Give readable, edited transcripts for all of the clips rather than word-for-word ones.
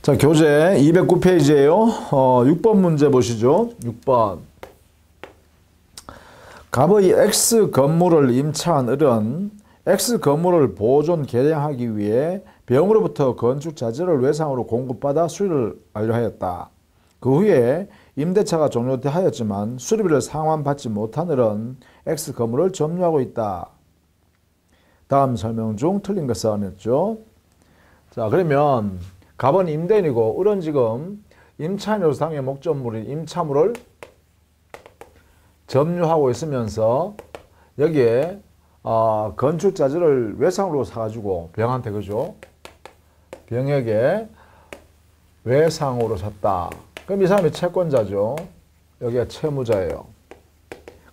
자, 교재 209페이지에요. 6번 문제 보시죠. 6번. 갑의 X 건물을 임차한 을은 X 건물을 보존 개량하기 위해 병으로부터 건축 자재를 외상으로 공급받아 수리를 완료하였다. 그 후에 임대차가 종료하였지만 수리비를 상환받지 못한 을은 X 건물을 점유하고 있다. 다음 설명 중 틀린 것은 했죠. 자, 그러면 갑은 임대인이고 을은 지금 임차인으로서 당연히 목적물인 임차물을 점유하고 있으면서 여기에 건축 자재를 외상으로 사가지고 병한테, 그죠? 병에게 외상으로 샀다. 그럼 이 사람이 채권자죠. 여기가 채무자예요.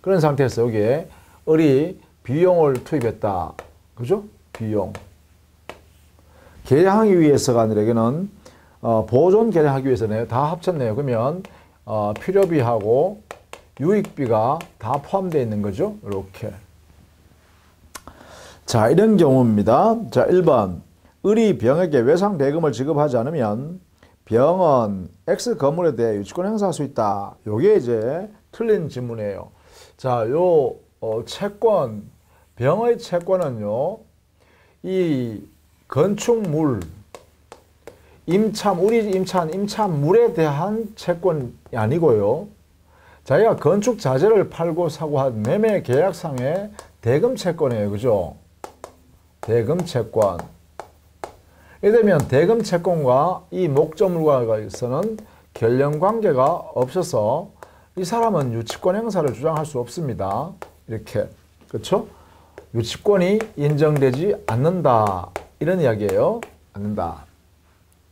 그런 상태에서 여기에 을이 비용을 투입했다. 그죠? 비용. 개량하기 위해서가 아니라 여기는 보존 개량하기 위해서네요. 다 합쳤네요. 그러면 필요비하고 유익비가 다 포함되어 있는 거죠. 이렇게. 자, 이런 경우입니다. 자, 1번. 을이 병에게 외상 대금을 지급하지 않으면 병은 X 건물에 대해 유치권 행사할 수 있다. 요게 이제 틀린 질문이에요. 자, 요 채권, 병의 채권은요, 이 건축물, 을이 임차한 임차물에 대한 채권이 아니고요. 자기가 건축 자재를 팔고 사고 한 매매 계약상의 대금 채권이에요. 그죠? 대금 채권. 이러면 대금 채권과 이 목적물과는 결연 관계가 없어서 이 사람은 유치권 행사를 주장할 수 없습니다. 이렇게. 그렇죠? 유치권이 인정되지 않는다. 이런 이야기예요. 않는다.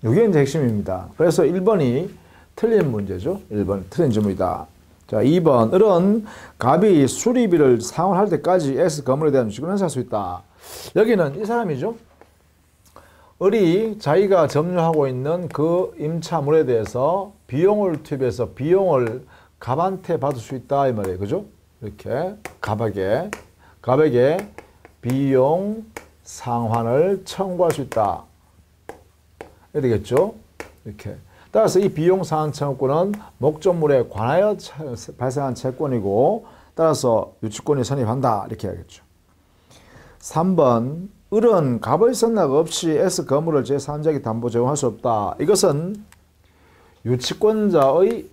이게 이제 핵심입니다. 그래서 1번이 틀린 문제죠. 1번 틀린 질문이다. 자, 2번. 을은 갑이 수리비를 상환할 때까지 X 건물에 대한 유치권을 행사할 수 있다. 여기는 이 사람이죠. 을이 자기가 점유하고 있는 그 임차물에 대해서 비용을 투입해서 비용을 갑한테 받을 수 있다. 이 말이에요. 그죠? 이렇게. 갑에게 비용 상환을 청구할 수 있다. 이렇게 되겠죠? 이렇게. 따라서 이 비용 상환 청구권은 목적물에 관하여 발생한 채권이고, 따라서 유치권이 성립한다. 이렇게 해야겠죠. 3번. 을은 갑의 선락 없이 S 건물을 제3자에게 담보 제공할 수 없다. 이것은 유치권자의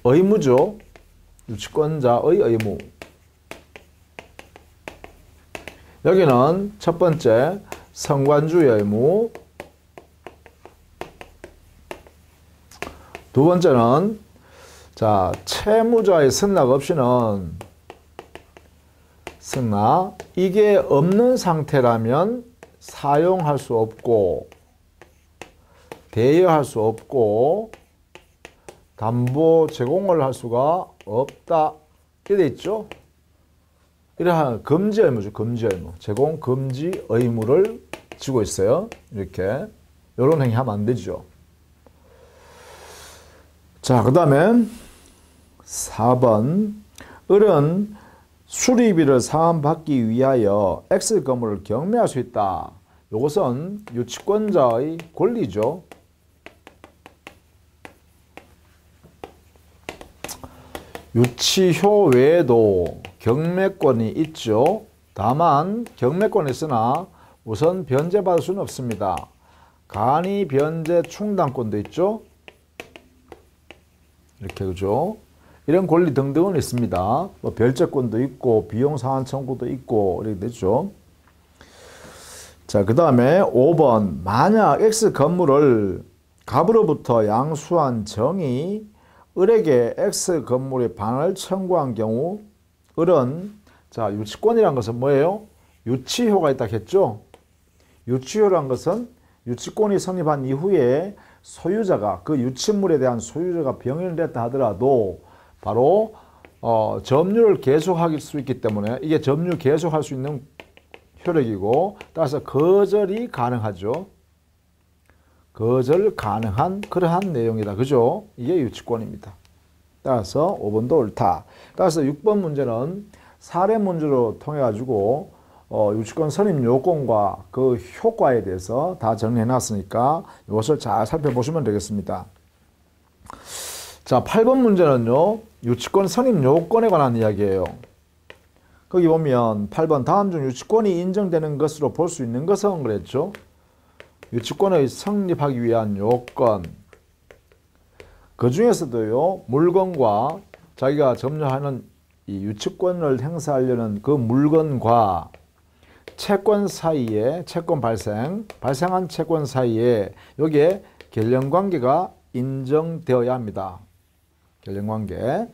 의무죠. 유치권자의 의무. 여기는 첫 번째 성관주의 의무, 두 번째는 자, 채무자의 선락 없이는 이게 없는 상태라면 사용할 수 없고 대여할 수 없고 담보 제공을 할 수가 없다. 이렇게 돼 있죠. 이러한 금지 의무죠. 금지 의무. 제공 금지 의무를 지고 있어요. 이렇게. 이런 행위 하면 안 되죠. 자, 그 다음에 4번. 을은 수리비를 상환받기 위하여 X 건물을 경매할 수 있다. 이것은 유치권자의 권리죠. 유치효 외에도 경매권이 있죠. 다만 경매권이 있으나 우선 변제받을 수는 없습니다. 간이 변제 충당권도 있죠. 이렇게, 그죠? 이런 권리 등등은 있습니다. 뭐 별제권도 있고 비용 상환 청구도 있고 이렇게 되죠. 자, 그 다음에 5번. 만약 X 건물을 갑으로부터 양수한 정이 을에게 X 건물의 반을 청구한 경우 을은 자, 유치권이란 것은 뭐예요? 유치효가 있다 했죠. 유치효란 것은 유치권이 성립한 이후에 소유자가 그 유치물에 대한 소유자가 병인을 냈다 하더라도 바로 점유를 계속할 수 있기 때문에 이게 점유 계속할 수 있는 효력이고, 따라서 거절이 가능하죠. 거절 가능한 그러한 내용이다. 그죠? 이게 유치권입니다. 따라서 5번도 옳다. 따라서 6번 문제는 사례 문제로 통해 가지고 유치권 선임 요건과 그 효과에 대해서 다 정리해 놨으니까 이것을 잘 살펴보시면 되겠습니다. 자, 8번 문제는요. 유치권 선임 요건에 관한 이야기예요. 거기 보면 8번 다음 중 유치권이 인정되는 것으로 볼 수 있는 것은 그랬죠. 유치권의 성립하기 위한 요건. 그 중에서도요. 물건과 자기가 점유하는 이 유치권을 행사하려는 그 물건과 채권 사이에 채권 발생한 채권 사이에 여기에 결연관계가 인정되어야 합니다. 결연관계.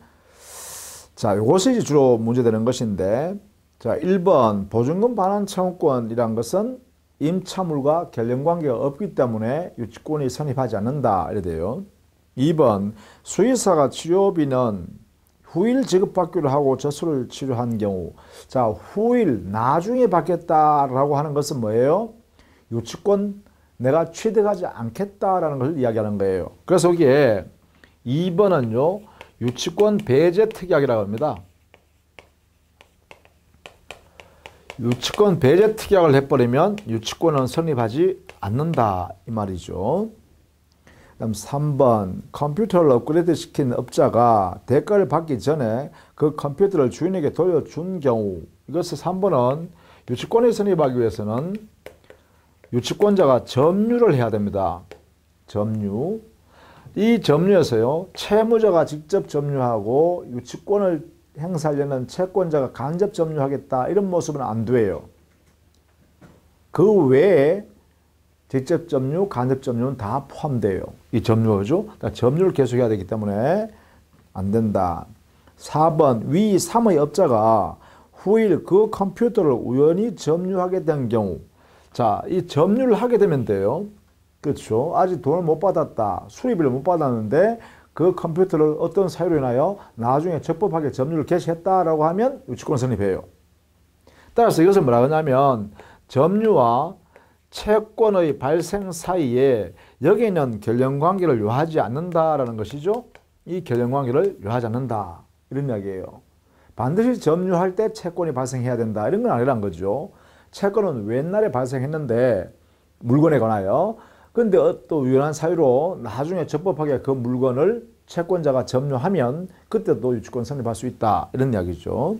자, 이것이 주로 문제되는 것인데, 자, 1번 보증금 반환 청구권이란 것은 임차물과 결연관계가 없기 때문에 유치권이 성립하지 않는다 이래 돼요. 2번 수의사가 치료비는 후일 지급받기로 하고 저수를 치료한 경우, 자, 후일 나중에 받겠다라고 하는 것은 뭐예요? 유치권 내가 취득하지 않겠다라는 것을 이야기하는 거예요. 그래서 여기에 2번은요 유치권 배제 특약이라고 합니다. 유치권 배제 특약을 해버리면 유치권은 성립하지 않는다 이 말이죠. 그다음 3번 컴퓨터를 업그레이드 시킨 업자가 대가를 받기 전에 그 컴퓨터를 주인에게 돌려준 경우, 이것을 3번은 유치권이 성립하기 위해서는 유치권자가 점유를 해야 됩니다. 점유. 이 점유에서요 채무자가 직접 점유하고 유치권을 행사하려는 채권자가 간접 점유하겠다 이런 모습은 안 돼요. 그 외에 직접 점유, 간접 점유는 다 포함돼요. 이 점유죠. 점유를 계속해야 되기 때문에 안 된다. 4번 위 3의 업자가 후일 그 컴퓨터를 우연히 점유하게 된 경우, 자, 이 점유를 하게 되면 돼요. 그렇죠. 아직 돈을 못 받았다. 수리비를 못 받았는데 그 컴퓨터를 어떤 사유로 인하여 나중에 적법하게 점유를 개시했다라고 하면 유치권 성립해요. 따라서 이것을 뭐라 하냐면 점유와 채권의 발생 사이에 여기는 결연관계를 요하지 않는다라는 것이죠. 이 결연관계를 요하지 않는다 이런 이야기예요. 반드시 점유할 때 채권이 발생해야 된다 이런 건 아니란 거죠. 채권은 옛날에 발생했는데 물건에 관하여, 근데 또 우연한 사유로 나중에 적법하게 그 물건을 채권자가 점유하면 그때도 유치권 성립할 수 있다 이런 이야기죠.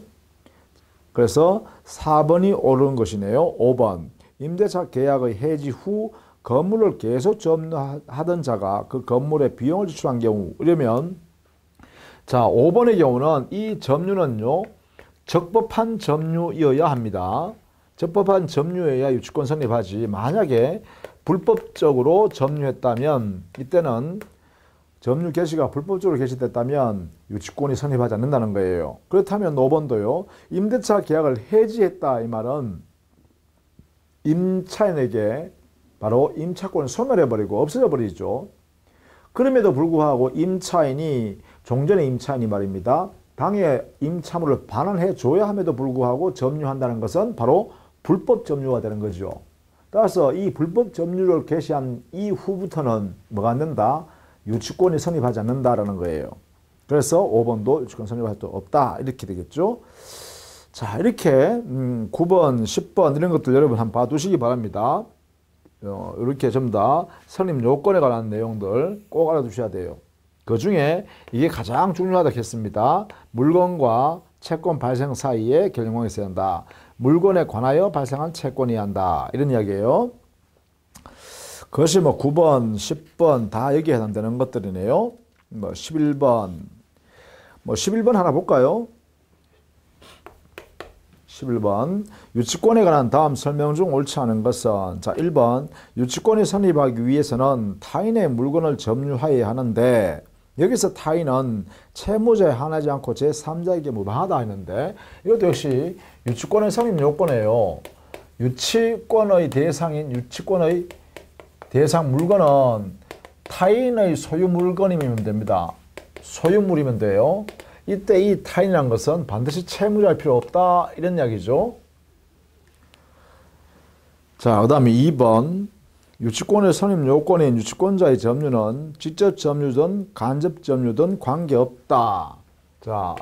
그래서 4번이 옳은 것이네요. 5번 임대차 계약의 해지 후 건물을 계속 점유하던 자가 그 건물에 비용을 지출한 경우, 이러면 자 5번의 경우는 이 점유는요 적법한 점유이어야 합니다. 적법한 점유여야 유치권 성립하지, 만약에 불법적으로 점유했다면 이때는 점유 개시가 불법적으로 개시됐다면 유치권이 성립하지 않는다는 거예요. 그렇다면 5번도요 임대차 계약을 해지했다 이 말은 임차인에게 바로 임차권을 소멸해버리고 없어져버리죠. 그럼에도 불구하고 임차인이 종전의 임차인이 말입니다. 당해 임차물을 반환해 줘야 함에도 불구하고 점유한다는 것은 바로 불법 점유가 되는 거죠. 따라서 이 불법 점유를 개시한 이후부터는 뭐가 안 된다? 유치권이 성립하지 않는다라는 거예요. 그래서 5번도 유치권 성립할 수 없다 이렇게 되겠죠. 자, 이렇게 9번, 10번 이런 것들 여러분 한번 봐두시기 바랍니다. 이렇게 전부 다 성립 요건에 관한 내용들 꼭 알아두셔야 돼요. 그 중에 이게 가장 중요하다고 했습니다. 물건과 채권 발생 사이에 결연관계가 있어야 한다. 물건에 관하여 발생한 채권이 한다. 이런 이야기예요. 그것이 뭐 9번, 10번 다 여기에 해당되는 것들이네요. 뭐 11번. 뭐 11번 하나 볼까요? 11번. 유치권에 관한 다음 설명 중 옳지 않은 것은, 자, 1번. 유치권이 성립하기 위해서는 타인의 물건을 점유하여야 하는데, 여기서 타인은 채무자에 한하지 않고 제3자에게 무방하다 했는데, 이것도 역시 유치권의 성립 요건이에요. 유치권의 대상인 유치권의 대상 물건은 타인의 소유 물건이면 됩니다. 소유물이면 돼요. 이때 이 타인이라는 것은 반드시 채무자일 필요 없다 이런 이야기죠. 자, 그 다음에 2번. 유치권의 성립 요건인 유치권자의 점유는 직접 점유든 간접 점유든 관계없다. 자,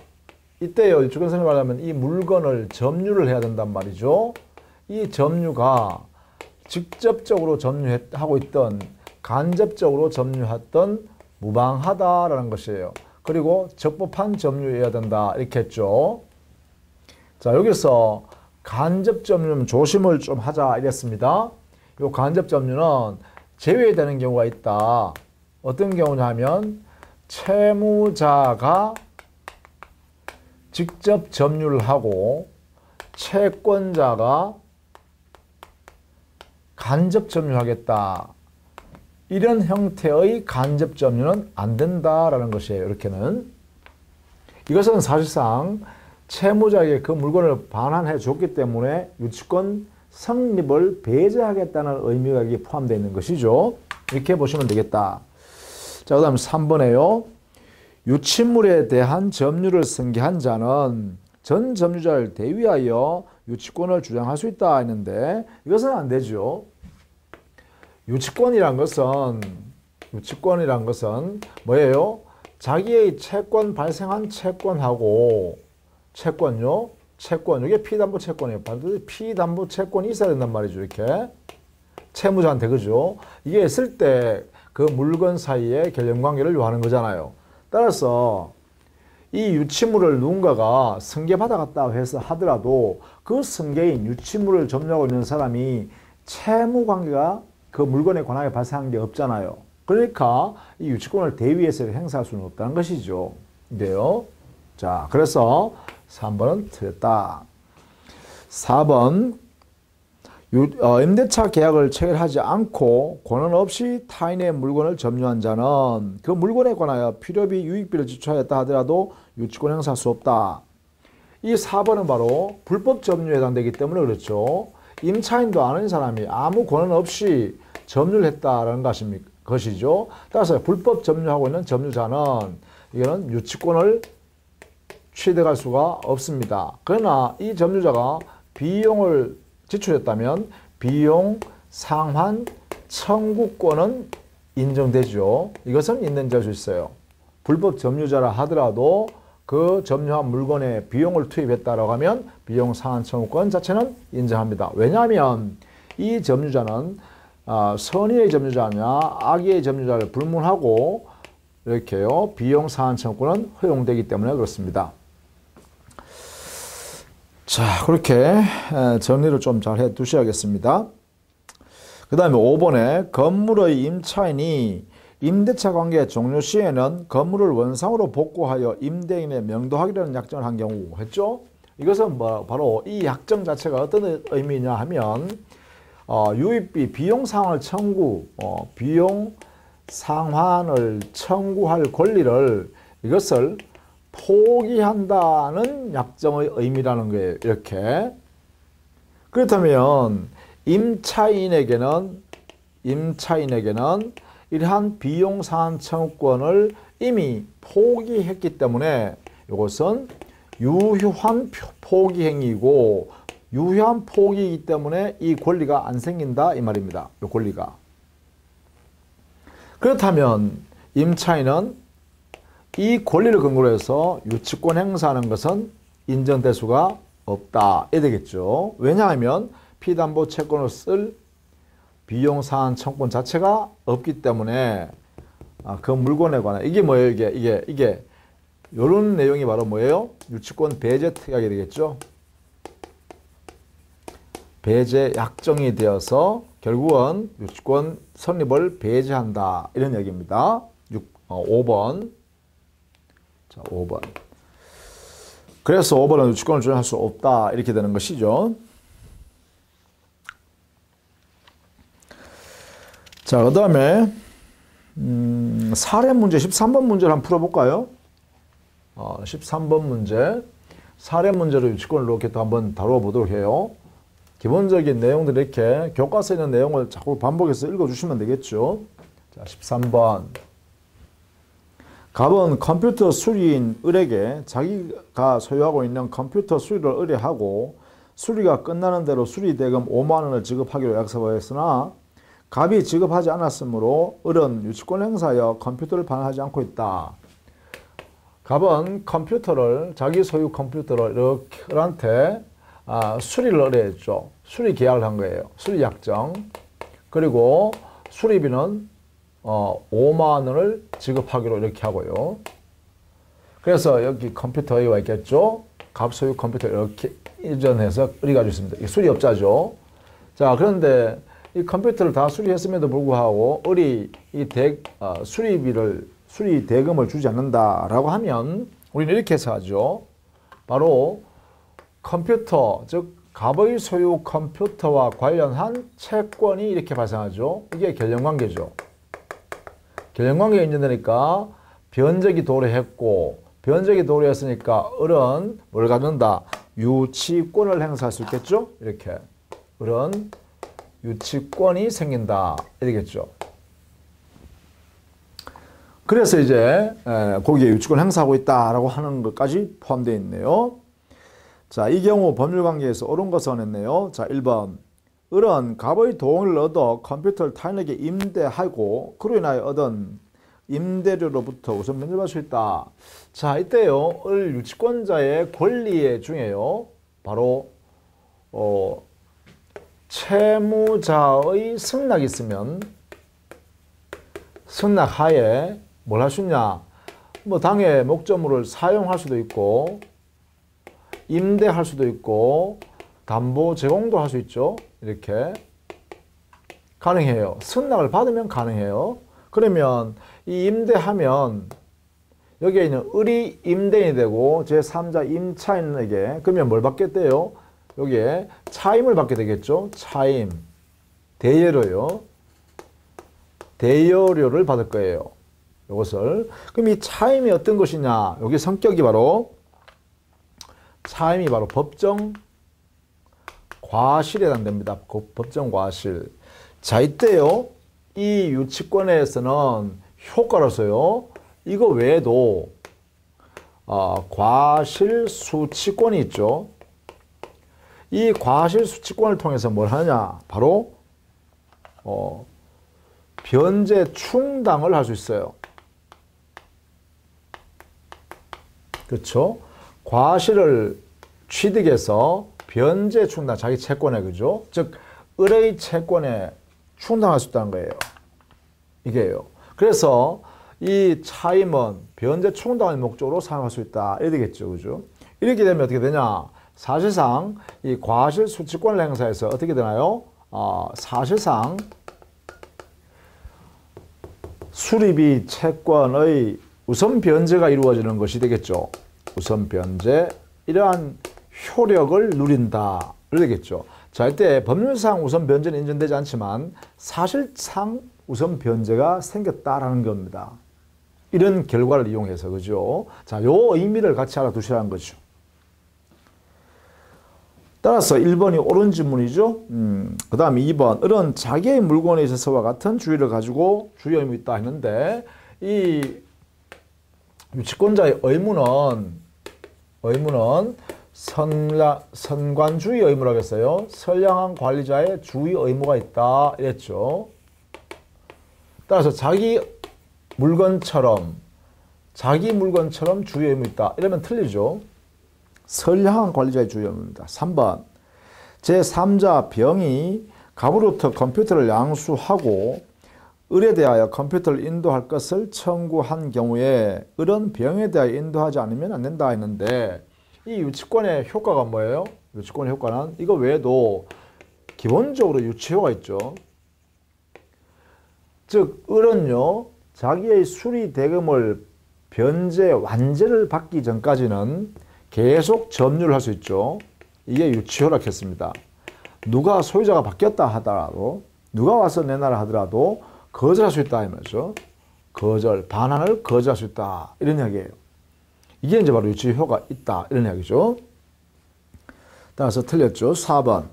이때요 유치권 성립하려면 이 물건을 점유를 해야 된단 말이죠. 이 점유가 직접적으로 점유하고 있던 간접적으로 점유했던 무방하다라는 것이에요. 그리고 적법한 점유여야 된다 이렇게 했죠. 자, 여기서 간접 점유는 조심을 좀 하자 이랬습니다. 이 간접 점유는 제외되는 경우가 있다. 어떤 경우냐 하면 채무자가 직접 점유를 하고 채권자가 간접 점유하겠다. 이런 형태의 간접 점유는 안 된다라는 것이에요. 이렇게는. 이것은 사실상 채무자에게 그 물건을 반환해 줬기 때문에 유치권 성립을 배제하겠다는 의미가 여기 포함되어 있는 것이죠. 이렇게 보시면 되겠다. 자, 그 다음 3번에요. 유치물에 대한 점유를 승계한 자는 전 점유자를 대위하여 유치권을 주장할 수 있다 했는데 이것은 안 되죠. 유치권이란 것은 뭐예요? 자기의 채권 발생한 채권하고 채권요. 이게 피담보 채권이에요. 반드시 피담보 채권이 있어야 된단 말이죠. 이렇게 채무자한테 그죠? 이게 있을 때 그 물건 사이에 결연관계를 요하는 거잖아요. 따라서 이 유치물을 누군가가 승계받아갔다 해서 하더라도 그 승계인 유치물을 점유하고 있는 사람이 채무관계가 그 물건에 관하여 발생한 게 없잖아요. 그러니까 이 유치권을 대위해서 행사할 수는 없다는 것이죠. 이게요. 자, 그래서 3번은 틀렸다. 4번 임대차 계약을 체결하지 않고 권한 없이 타인의 물건을 점유한 자는 그 물건에 관하여 필요비 유익비를 지출하였다 하더라도 유치권 행사할 수 없다. 이 4번은 바로 불법 점유에 해당되기 때문에 그렇죠. 임차인도 아닌 사람이 아무 권한 없이 점유를 했다라는 것이죠. 따라서 불법 점유하고 있는 점유자는 이거는 유치권을 취득할 수가 없습니다. 그러나 이 점유자가 비용을 지출했다면 비용 상환 청구권은 인정되죠. 이것은 있는지 알 수 있어요. 불법 점유자라 하더라도 그 점유한 물건에 비용을 투입했다라고 하면 비용 상환 청구권 자체는 인정합니다. 왜냐하면 이 점유자는 선의의 점유자냐 악의의 점유자를 불문하고 이렇게요. 비용 상환 청구권은 허용되기 때문에 그렇습니다. 자, 그렇게 정리를 좀 잘 해 두셔야겠습니다. 그 다음에 5번에 건물의 임차인이 임대차 관계 종료 시에는 건물을 원상으로 복구하여 임대인에 명도하기라는 약정을 한 경우 했죠? 이것은 바로 이 약정 자체가 어떤 의미냐 하면 유입비 비용 상환을 비용 상환을 청구할 권리를 이것을 포기한다는 약정의 의미라는 거예요. 이렇게. 그렇다면 임차인에게는 이러한 비용 상환 청구권을 이미 포기했기 때문에 이것은 유효한 포기 행위이고 유효한 포기이기 때문에 이 권리가 안 생긴다 이 말입니다. 이 권리가. 그렇다면 임차인은 이 권리를 근거로 해서 유치권 행사하는 것은 인정될 수가 없다. 이래 되겠죠. 왜냐하면 피담보 채권을 쓸 비용 상환 청구권 자체가 없기 때문에 그 물건에 관한 이게 뭐예요? 이게 이런 내용이 바로 뭐예요? 유치권 배제 특약이 되겠죠. 배제 약정이 되어서 결국은 유치권 성립을 배제한다. 이런 얘기입니다. 5번. 자, 5번. 그래서 5번은 유치권을 주장할 수 없다. 이렇게 되는 것이죠. 자, 그 다음에 사례 문제 13번 문제를 한번 풀어볼까요? 13번 문제. 사례 문제로 유치권을 이렇게 또 한번 다뤄보도록 해요. 기본적인 내용들 이렇게 교과서에 있는 내용을 자꾸 반복해서 읽어주시면 되겠죠. 자, 13번. 갑은 컴퓨터 수리인 을에게 자기가 소유하고 있는 컴퓨터 수리를 의뢰하고 수리가 끝나는 대로 수리 대금 5만 원을 지급하기로 약속하였으나 갑이 지급하지 않았으므로 을은 유치권 행사하여 컴퓨터를 반환하지 않고 있다. 갑은 컴퓨터를 자기 소유 컴퓨터를 을한테 수리를 의뢰했죠. 수리 계약을 한 거예요. 수리 약정. 그리고 수리비는 5만 원을 지급하기로 이렇게 하고요. 그래서 여기 컴퓨터 A가 있겠죠. 갑소유 컴퓨터 이렇게 이전해서 의뢰가 있습니다. 수리업자죠. 자, 그런데 이 컴퓨터를 다 수리했음에도 불구하고 수리 대금을 주지 않는다라고 하면 우리는 이렇게 해서 하죠. 바로 컴퓨터, 즉 갑의 소유 컴퓨터와 관련한 채권이 이렇게 발생하죠. 이게 결연관계죠. 결연관계가 인정되니까 변적이 도래했고, 변적이 도래했으니까 을은 뭘 갖는다? 유치권을 행사할 수 있겠죠. 이렇게 을은 유치권이 생긴다 이러겠죠. 그래서 이제 거기에 유치권 행사하고 있다라고 하는 것까지 포함되어 있네요. 자, 이 경우 법률관계에서 옳은 것을 원했네요. 자, 1번. 을은 갑의 동의를 얻어 컴퓨터를 타인에게 임대하고 그로 인하여 얻은 임대료로부터 우선 면제받을 수 있다. 자, 이때요. 을 유치권자의 권리 중에요. 바로 채무자의 승낙이 있으면 승낙하에 뭘 할 수 있냐? 뭐 당해 목적물을 사용할 수도 있고 임대할 수도 있고 담보 제공도 할 수 있죠. 이렇게 가능해요. 승낙을 받으면 가능해요. 그러면 이 임대하면 여기에 있는 을이 임대인이 되고 제3자 임차인에게 그러면 뭘 받겠대요? 여기에 차임을 받게 되겠죠. 차임, 대여료요. 대여료를 받을 거예요. 이것을. 그럼 이 차임이 어떤 것이냐? 여기 성격이 바로 차임이 바로 법정 과실에 해당됩니다. 법정 과실. 자, 이때요. 이 유치권에서는 효과로서요. 이거 외에도 과실수취권이 있죠. 이 과실수취권을 통해서 뭘 하냐? 바로 변제 충당을 할 수 있어요. 그렇죠? 과실을 취득해서 변제 충당, 자기 채권에, 그죠? 즉, 을의 채권에 충당할 수 있다는 거예요. 이게요. 그래서 이 차임은 변제 충당을 목적으로 사용할 수 있다. 이렇게 되겠죠. 그죠? 이렇게 되면 어떻게 되냐? 사실상 이 과실 수취권을 행사해서 어떻게 되나요? 사실상 수리비 채권의 우선 변제가 이루어지는 것이 되겠죠. 우선 변제, 이러한 효력을 누린다. 되겠죠. 자, 이때 법률상 우선 변제는 인정되지 않지만 사실상 우선 변제가 생겼다라는 겁니다. 이런 결과를 이용해서, 그죠? 자, 요 의미를 같이 알아두시라는 거죠. 따라서 1번이 옳은 질문이죠. 그 다음에 2번. 을은 자기의 물건에 있어서와 같은 주의를 가지고 주의 의무 있다 했는데, 이 유치권자의 의무는 선관주의 의무라고 했어요. 선량한 관리자의 주의 의무가 있다 이랬죠. 따라서 자기 물건처럼 주의 의무 있다 이러면 틀리죠. 선량한 관리자의 주의 의무입니다. 3번. 제3자 병이 갑으로부터 컴퓨터를 양수하고 을에 대하여 컴퓨터를 인도할 것을 청구한 경우에 을은 병에 대하여 인도하지 않으면 안 된다 했는데, 이 유치권의 효과가 뭐예요? 유치권의 효과는 이거 외에도 기본적으로 유치효가 있죠. 즉 을은요 자기의 수리 대금을 변제 완제를 받기 전까지는 계속 점유를 할 수 있죠. 이게 유치효라고 했습니다. 누가 소유자가 바뀌었다 하더라도, 누가 와서 내놔라 하더라도 거절할 수 있다 이 말이죠. 반환을 거절할 수 있다 이런 이야기예요. 이게 이제 바로 유치효가 있다 이런 이야기죠. 따라서 틀렸죠. 4번.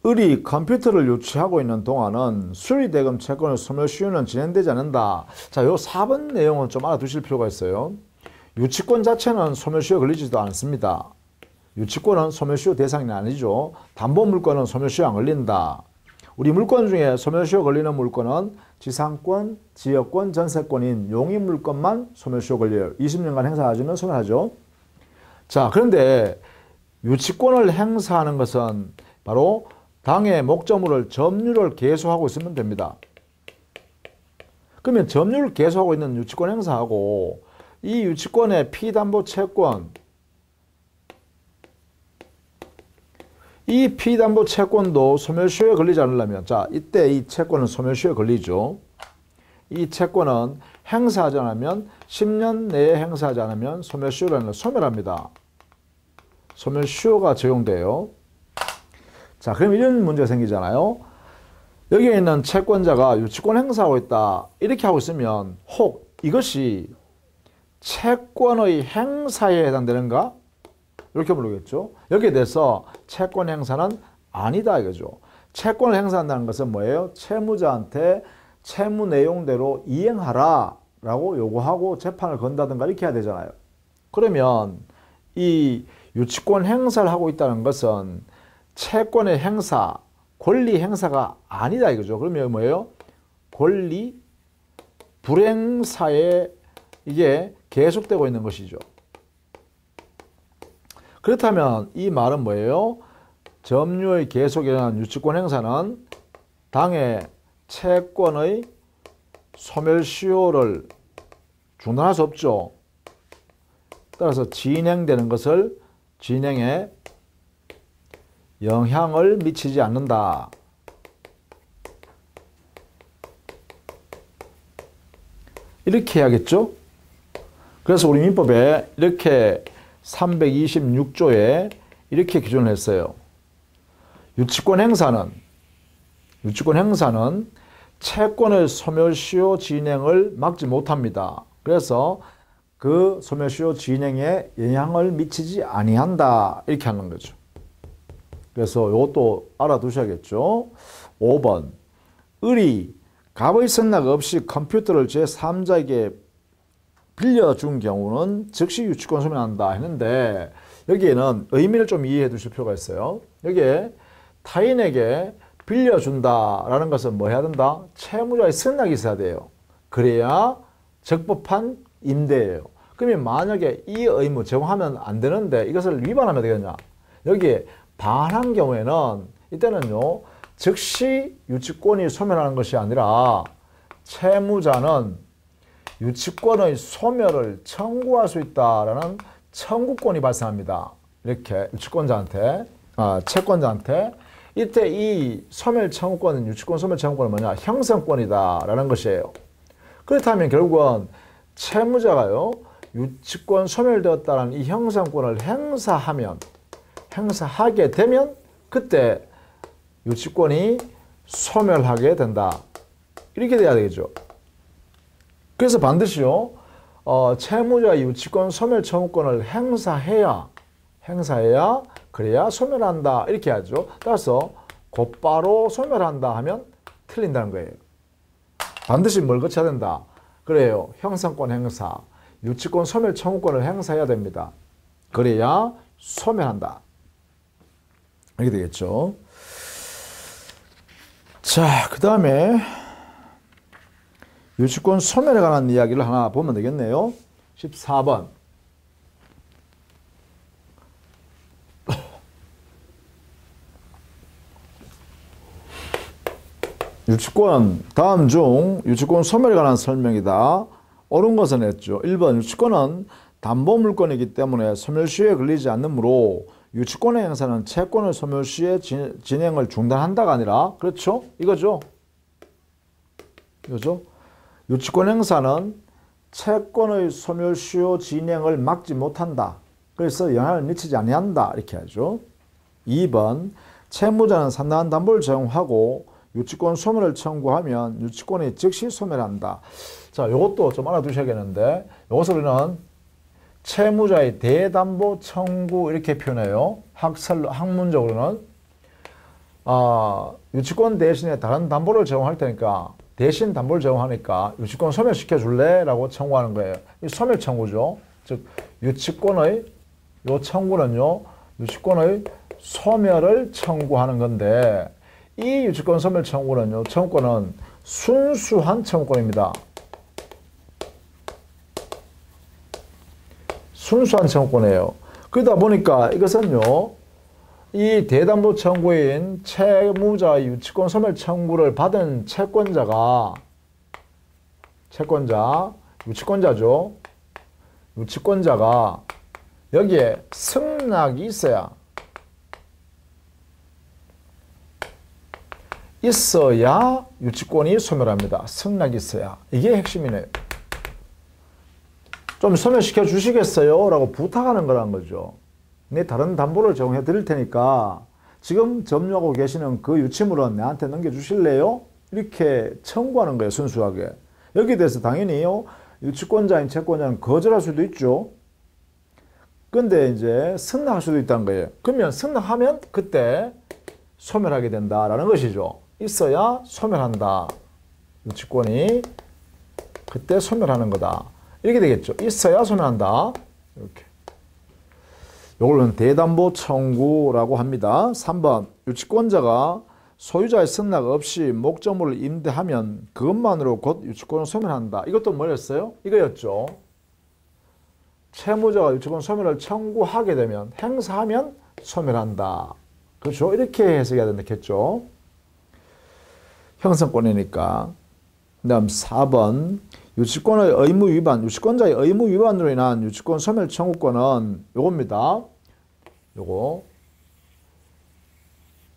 을이 컴퓨터를 유치하고 있는 동안은 수리대금 채권의 소멸시효는 진행되지 않는다. 자, 요 4번 내용은 좀 알아두실 필요가 있어요. 유치권 자체는 소멸시효 걸리지도 않습니다. 유치권은 소멸시효 대상이 아니죠. 담보물권은 소멸시효 안 걸린다. 우리 물권 중에 소멸시효 걸리는 물권은 지상권, 지역권, 전세권인 용의물권만 소멸시효 걸려요. 20년간 행사하지는 소멸하죠. 자, 그런데 유치권을 행사하는 것은 바로 당의 목적물을 점유를 계속하고 있으면 됩니다. 그러면 점유를 계속하고 있는 유치권 행사하고 이 유치권의 피담보 채권, 이 피담보 채권도 소멸시효에 걸리지 않으려면, 자, 이때 이 채권은 소멸시효에 걸리죠. 이 채권은 행사하지 않으면 10년 내에 행사하지 않으면 소멸시효라는 걸 소멸합니다. 소멸시효가 적용돼요. 자, 그럼 이런 문제가 생기잖아요. 여기에 있는 채권자가 유치권 행사하고 있다. 이렇게 하고 있으면 혹 이것이 채권의 행사에 해당되는가? 이렇게 물으겠죠. 여기에 대해서 채권 행사는 아니다 이거죠. 채권을 행사한다는 것은 뭐예요? 채무자한테 채무 내용대로 이행하라 라고 요구하고 재판을 건다든가 이렇게 해야 되잖아요. 그러면 이 유치권 행사를 하고 있다는 것은 채권의 행사, 권리 행사가 아니다 이거죠. 그러면 뭐예요? 권리 불행사에 이게 계속되고 있는 것이죠. 그렇다면 이 말은 뭐예요? 점유의 계속에 의한 유치권 행사는 당의 채권의 소멸시효를 중단할 수 없죠. 따라서 진행되는 것을 진행에 영향을 미치지 않는다. 이렇게 해야겠죠? 그래서 우리 민법에 이렇게 326조에 이렇게 기준을 했어요. 유치권 행사는 채권의 소멸시효 진행을 막지 못합니다. 그래서 그 소멸시효 진행에 영향을 미치지 아니한다. 이렇게 하는 거죠. 그래서 이것도 알아두셔야겠죠. 5번. 을이 갑의 선락 없이 컴퓨터를 제3자에게 빌려준 경우는 즉시 유치권 소멸한다 했는데 여기에는 의미를 좀 이해해 두실 필요가 있어요. 여기에 타인에게 빌려준다라는 것은 뭐 해야 된다? 채무자의 선락이 있어야 돼요. 그래야 적법한 임대예요. 그러면 만약에 이 의무 제공하면 안 되는데 이것을 위반하면 되겠냐? 여기에 반한 경우에는 이때는요 즉시 유치권이 소멸하는 것이 아니라 채무자는 유치권의 소멸을 청구할 수 있다라는 청구권이 발생합니다. 이렇게 유치권자한테 채권자한테 이때 이 소멸 청구권은 유치권 소멸 청구권은 뭐냐? 형성권이다라는 것이에요. 그렇다면 결국은 채무자가요 유치권 소멸되었다는 이 형성권을 행사하게 되면 그때 유치권이 소멸하게 된다. 이렇게 돼야 되겠죠. 그래서 반드시요 채무자의 유치권 소멸 청구권을 행사해야 그래야 소멸한다 이렇게 하죠. 따라서 곧바로 소멸한다 하면 틀린다는 거예요. 반드시 뭘 거쳐야 된다. 그래요. 형성권 행사, 유치권 소멸 청구권을 행사해야 됩니다. 그래야 소멸한다. 이렇게 되겠죠. 자, 그 다음에 유치권 소멸에 관한 이야기를 하나 보면 되겠네요. 14번. 유치권, 다음 중 유치권 소멸에 관한 설명이다. 옳은 것은 했죠. 1번 유치권은 담보물권이기 때문에 소멸시효에 걸리지 않으므로 유치권의 행사는 채권의 소멸시효 진행을 중단한다가 아니라 그렇죠? 이거죠? 유치권 행사는 채권의 소멸시효 진행을 막지 못한다. 그래서 영향을 미치지 아니한다. 이렇게 하죠. 2번 채무자는 상당한 담보를 제공하고 유치권 소멸을 청구하면 유치권이 즉시 소멸한다. 자, 이것도 좀 알아두셔야겠는데 이것을 우리는 채무자의 대담보 청구 이렇게 표현해요. 학문적으로는 유치권 대신에 다른 담보를 제공할 테니까 대신 담보를 제공하니까 유치권 소멸시켜 줄래? 라고 청구하는 거예요. 이 소멸 청구죠. 즉 유치권의 요 청구는요. 유치권의 소멸을 청구하는 건데 이 유치권 소멸 청구는요. 청구권은 순수한 청구권입니다. 순수한 청구권이에요. 그러다 보니까 이것은요, 이 대담보 청구인 채무자 유치권 소멸 청구를 받은 채권자가, 유치권자죠. 유치권자가 여기에 승낙이 있어야 유치권이 소멸합니다. 승낙이 있어야. 이게 핵심이네요. 좀 소멸시켜 주시겠어요? 라고 부탁하는 거란 거죠. 내 다른 담보를 제공해 드릴 테니까 지금 점유하고 계시는 그 유치물은 내한테 넘겨주실래요? 이렇게 청구하는 거예요. 순수하게. 여기에 대해서 당연히요, 유치권자인 채권자는 거절할 수도 있죠. 근데 이제 승낙할 수도 있다는 거예요. 그러면 승낙하면 그때 소멸하게 된다라는 것이죠. 있어야 소멸한다. 유치권이 그때 소멸하는 거다. 이렇게 되겠죠. 있어야 소멸한다. 이렇게. 요걸로는 대담보 청구라고 합니다. 3번, 유치권자가 소유자의 승낙 없이 목적물을 임대하면 그것만으로 곧 유치권을 소멸한다. 이것도 뭐였어요? 이거였죠. 채무자가 유치권 소멸을 청구하게 되면, 행사하면 소멸한다. 그렇죠? 이렇게 해석해야 된다겠죠. 형성권이니까. 그 다음 4번, 유치권의 의무 위반, 유치권자의 의무 위반으로 인한 유치권 소멸 청구권은 요겁니다. 요거.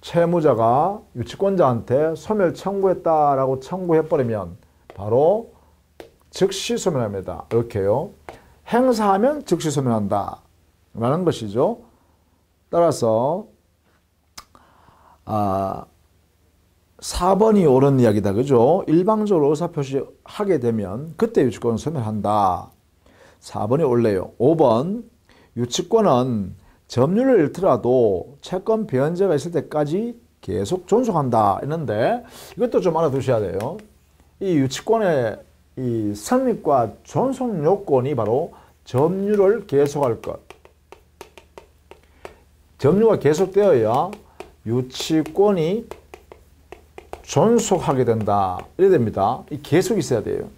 채무자가 유치권자한테 소멸 청구했다라고 청구해버리면 바로 즉시 소멸합니다. 이렇게요. 행사하면 즉시 소멸한다. 라는 것이죠. 따라서 4번이 옳은 이야기다. 그죠? 일방적으로 의사표시하게 되면 그때 유치권은 소멸한다. 4번이 옳네요. 5번, 유치권은 점유를 잃더라도 채권 변제가 있을 때까지 계속 존속한다. 했는데 이것도 좀 알아두셔야 돼요. 이 유치권의 이 성립과 존속 요건이 바로 점유를 계속할 것. 점유가 계속되어야 유치권이 존속하게 된다. 이래 됩니다. 이 계속 있어야 돼요.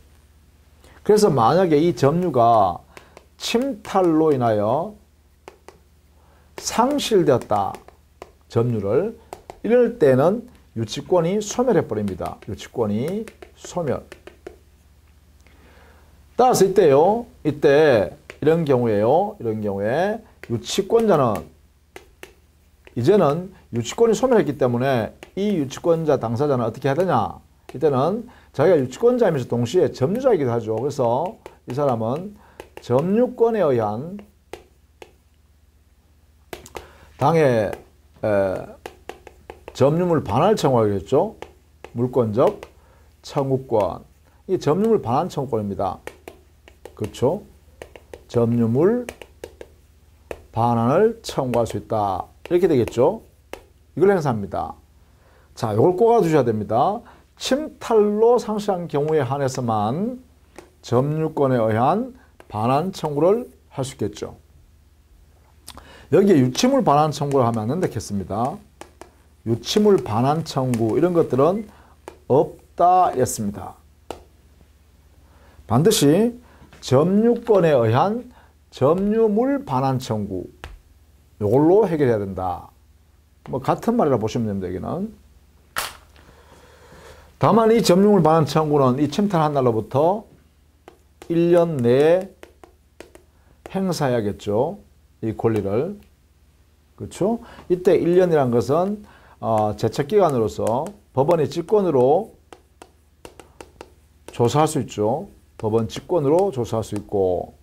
그래서 만약에 이 점유가 침탈로 인하여 상실되었다. 점유를. 이럴 때는 유치권이 소멸해버립니다. 유치권이 소멸. 따라서 이때요. 이때 이런 경우에요. 이런 경우에 유치권자는 이제는 유치권이 소멸했기 때문에 이 유치권자 당사자는 어떻게 해야 되냐. 이때는 자기가 유치권자이면서 동시에 점유자이기도 하죠. 그래서 이 사람은 점유권에 의한 당의 점유물 반환을 청구하겠죠. 물권적 청구권. 이 점유물 반환 청구권입니다. 그렇죠? 점유물 반환을 청구할 수 있다. 이렇게 되겠죠. 이걸 행사합니다. 자, 이걸 꼭 알아두셔야 됩니다. 침탈로 상실한 경우에 한해서만 점유권에 의한 반환 청구를 할 수 있겠죠. 여기에 유치물 반환 청구를 하면 안 된다겠습니다. 유치물 반환 청구 이런 것들은 없다 했습니다. 반드시 점유권에 의한 점유물 반환 청구 이걸로 해결해야 된다. 뭐 같은 말이라 보시면 됩니다. 여기는. 다만 이 점유물 반환 청구는 이 침탈한 날로부터 1년 내에 행사해야겠죠. 이 권리를. 그렇죠? 이때 1년이란 것은 제척기간으로서 법원의 직권으로 조사할 수 있죠. 법원 직권으로 조사할 수 있고,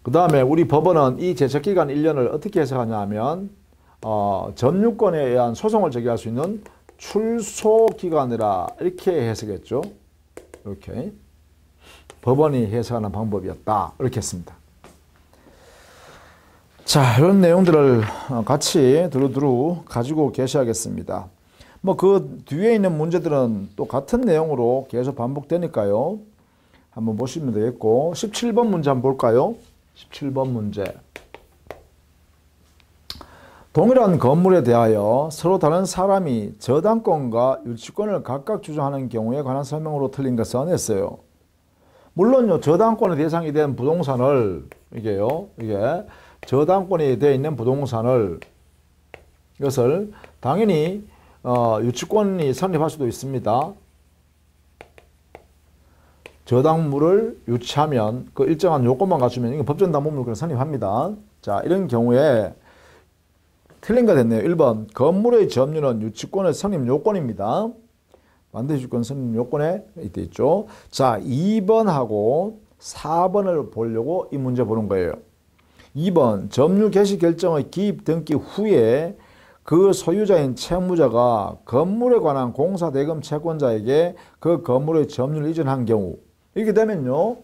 그 다음에 우리 법원은 이 제척기간 1년을 어떻게 해석하냐 하면 점유권에 의한 소송을 제기할 수 있는 출소기간이라 이렇게 해석했죠. 이렇게 법원이 해석하는 방법이었다. 이렇게 했습니다. 자, 이런 내용들을 같이 두루두루 가지고 계셔야겠습니다. 뭐 그 뒤에 있는 문제들은 또 같은 내용으로 계속 반복되니까요. 한번 보시면 되겠고, 17번 문제 한번 볼까요? 17번 문제. 동일한 건물에 대하여 서로 다른 사람이 저당권과 유치권을 각각 주장하는 경우에 관한 설명으로 틀린 것은 했어요. 물론요, 저당권의 대상이 된 부동산을 이게 저당권이 되어 있는 부동산을 이것을 당연히 유치권이 성립할 수도 있습니다. 저당물을 유치하면 그 일정한 요건만 갖추면 이거 법정담보물권을 성립합니다. 자, 이런 경우에 틀린 거 됐네요. 1번 건물의 점유는 유치권의 성립 요건입니다. 반드시 유치권 성립 요건에 이때 있죠. 자, 2번하고 4번을 보려고 이 문제 보는 거예요. 2번 점유 개시 결정의 기입 등기 후에 그 소유자인 채무자가 건물에 관한 공사 대금 채권자에게 그 건물의 점유를 이전한 경우, 이렇게 되면요,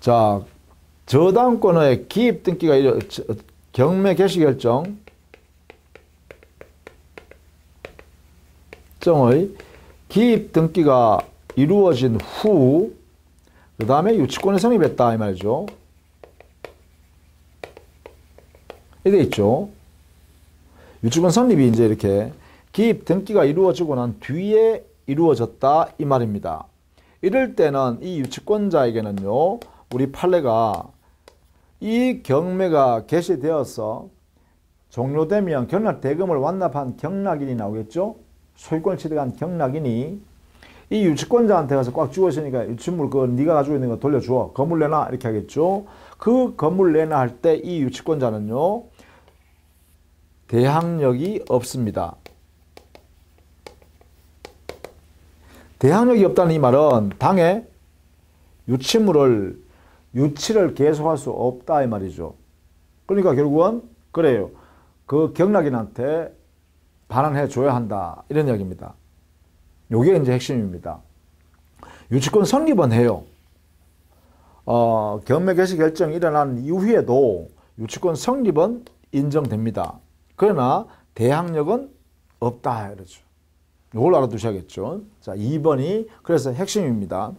자, 저당권의 기입 등기가 경매 개시 결정 정의 기입 등기가 이루어진 후 그 다음에 유치권이 성립했다 이 말이죠. 이게 있죠. 유치권 성립이 이제 이렇게 기입 등기가 이루어지고 난 뒤에 이루어졌다 이 말입니다. 이럴 때는 이 유치권자에게는요, 우리 판례가 이 경매가 개시되어서 종료되면 경락 대금을 완납한 경락인이 나오겠죠. 소유권을 취득한 경락인이 이 유치권자한테 가서 꽉 쥐고 있으니까 유치물 그거 네가 가지고 있는 거 돌려줘. 건물 내놔 이렇게 하겠죠. 그 건물 내놔 할 때 이 유치권자는요, 대항력이 없습니다. 대항력이 없다는 이 말은 당해 유치를 계속할 수 없다 이 말이죠. 그러니까 결국은 그래요. 그 경락인한테 반환해 줘야 한다 이런 이야기입니다. 요게 이제 핵심입니다. 유치권 성립은 해요. 경매 개시 결정이 일어난 이후에도 유치권 성립은 인정됩니다. 그러나 대항력은 없다 이러죠. 이걸 알아두셔야겠죠. 자, 2번이 그래서 핵심입니다.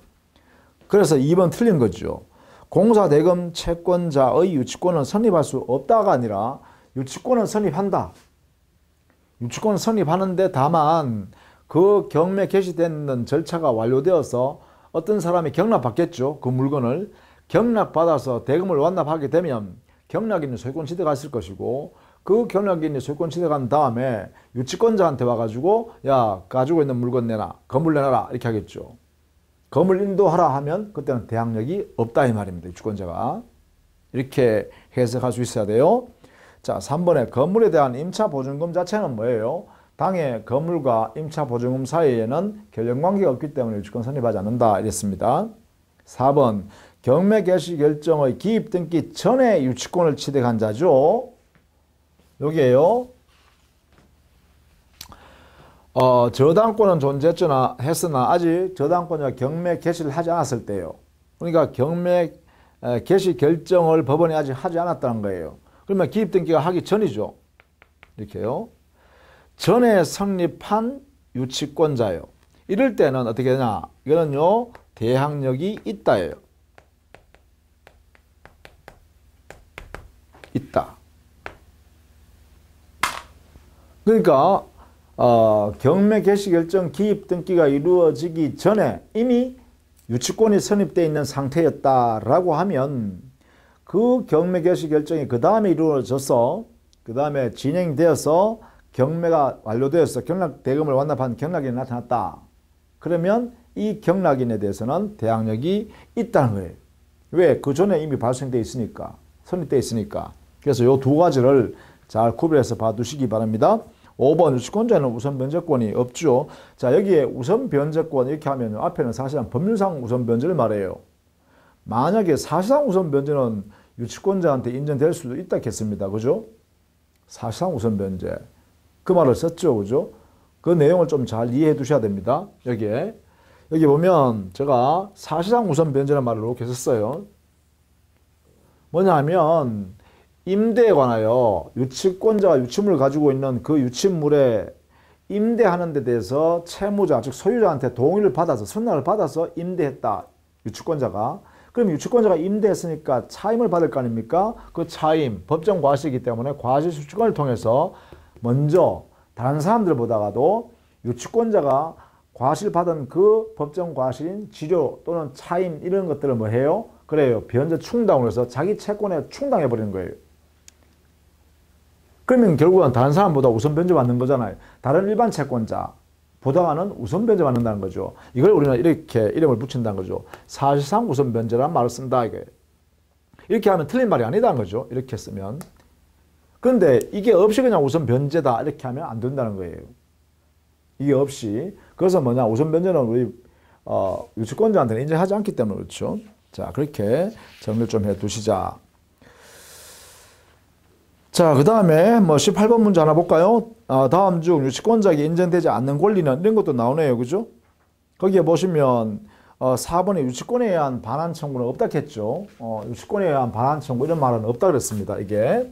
그래서 2번 틀린 거죠. 공사대금 채권자의 유치권은 성립할 수 없다가 아니라 유치권은 성립한다. 유치권은 성립하는데 다만 그 경매 개시되는 절차가 완료되어서 어떤 사람이 경락받겠죠. 그 물건을 경락받아서 대금을 완납하게 되면 경락인이 소유권 취득할 것이고, 그 경락인이 소유권 취득한 다음에 유치권자한테 와가지고 야 가지고 있는 물건 내놔, 건물 내놔라 이렇게 하겠죠. 건물 인도하라 하면 그때는 대항력이 없다 이 말입니다. 유치권자가. 이렇게 해석할 수 있어야 돼요. 자, 3번에 건물에 대한 임차보증금 자체는 뭐예요? 당해 건물과 임차보증금 사이에는 결연관계가 없기 때문에 유치권 성립하지 않는다 이랬습니다. 4번 경매 개시 결정의 기입 등기 전에 유치권을 취득한 자죠. 여기에요. 저당권은 존재했으나 아직 저당권자가 경매 개시를 하지 않았을 때예요. 그러니까 경매 개시 결정을 법원이 아직 하지 않았다는 거예요. 그러면 기입 등기가 하기 전이죠. 이렇게요. 전에 성립한 유치권자예요. 이럴 때는 어떻게 되냐? 이거는요, 대항력이 있다예요. 있다. 그러니까 경매 개시 결정 기입 등기가 이루어지기 전에 이미 유치권이 성립되어 있는 상태였다라고 하면 그 경매 개시 결정이 그 다음에 이루어져서 그 다음에 진행되어서 경매가 완료되어서 경락 대금을 완납한 경락인이 나타났다. 그러면 이 경락인에 대해서는 대항력이 있다는 거예요. 왜? 그 전에 이미 발생되어 있으니까, 성립되어 있으니까. 그래서 이 두 가지를 잘 구별해서 봐두시기 바랍니다. 5번 유치권자는 우선 변제권이 없죠. 자, 여기에 우선 변제권 이렇게 하면 앞에는 사실상 법률상 우선 변제를 말해요. 만약에 사실상 우선 변제는 유치권자한테 인정될 수도 있다 했습니다. 그죠? 사실상 우선 변제. 그 말을 썼죠. 그죠? 그 내용을 좀 잘 이해해 두셔야 됩니다. 여기 보면 제가 사실상 우선 변제라는 말을 이렇게 썼어요. 뭐냐면 임대에 관하여 유치권자가 유치물을 가지고 있는 그 유치물에 임대하는 데 대해서 채무자, 즉 소유자한테 동의를 받아서, 승낙을 받아서 임대했다. 유치권자가. 그럼 유치권자가 임대했으니까 차임을 받을 거 아닙니까? 그 차임, 법정 과실이기 때문에 과실수취권을 통해서 먼저 다른 사람들보다가도 유치권자가 과실받은 그 법정 과실인 지료 또는 차임 이런 것들을 뭐 해요? 그래요. 변제 충당으로 해서 자기 채권에 충당해 버리는 거예요. 그러면 결국은 다른 사람보다 우선 변제받는 거잖아요. 다른 일반 채권자 보다는 우선 변제받는다는 거죠. 이걸 우리는 이렇게 이름을 붙인다는 거죠. 사실상 우선 변제란 말을 쓴다 이거예요. 이렇게 하면 틀린 말이 아니다는 거죠. 이렇게 쓰면. 그런데 이게 없이 그냥 우선 변제다 이렇게 하면 안 된다는 거예요. 이게 없이. 그래서 뭐냐, 우선 변제는 우리 유치권자한테는 인정하지 않기 때문에 그렇죠. 자, 그렇게 정리를 좀 해 두시자. 자, 그 다음에 뭐 18번 문제 하나 볼까요? 다음 중 유치권자에게 인정되지 않는 권리는 이런 것도 나오네요. 그죠? 거기에 보시면 4번에 유치권에 의한 반환 청구는 없다 했죠. 유치권에 의한 반환 청구 이런 말은 없다 그랬습니다. 이게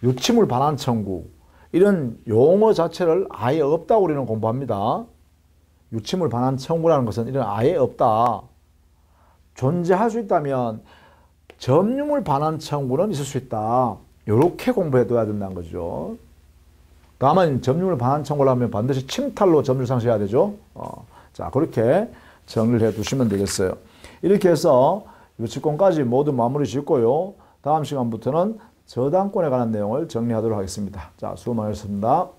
유치물 반환 청구 이런 용어 자체를 아예 없다고 우리는 공부합니다. 유치물 반환 청구라는 것은 이런 아예 없다. 존재할 수 있다면 점유물 반환 청구는 있을 수 있다. 이렇게 공부해둬야 된다는 거죠. 다만 점유물 반환 청구를 하면 반드시 침탈로 점유를 상실해야 되죠. 자, 그렇게 정리를 해 두시면 되겠어요. 이렇게 해서 유치권까지 모두 마무리 짓고요. 다음 시간부터는 저당권에 관한 내용을 정리하도록 하겠습니다. 자, 수고 많으셨습니다.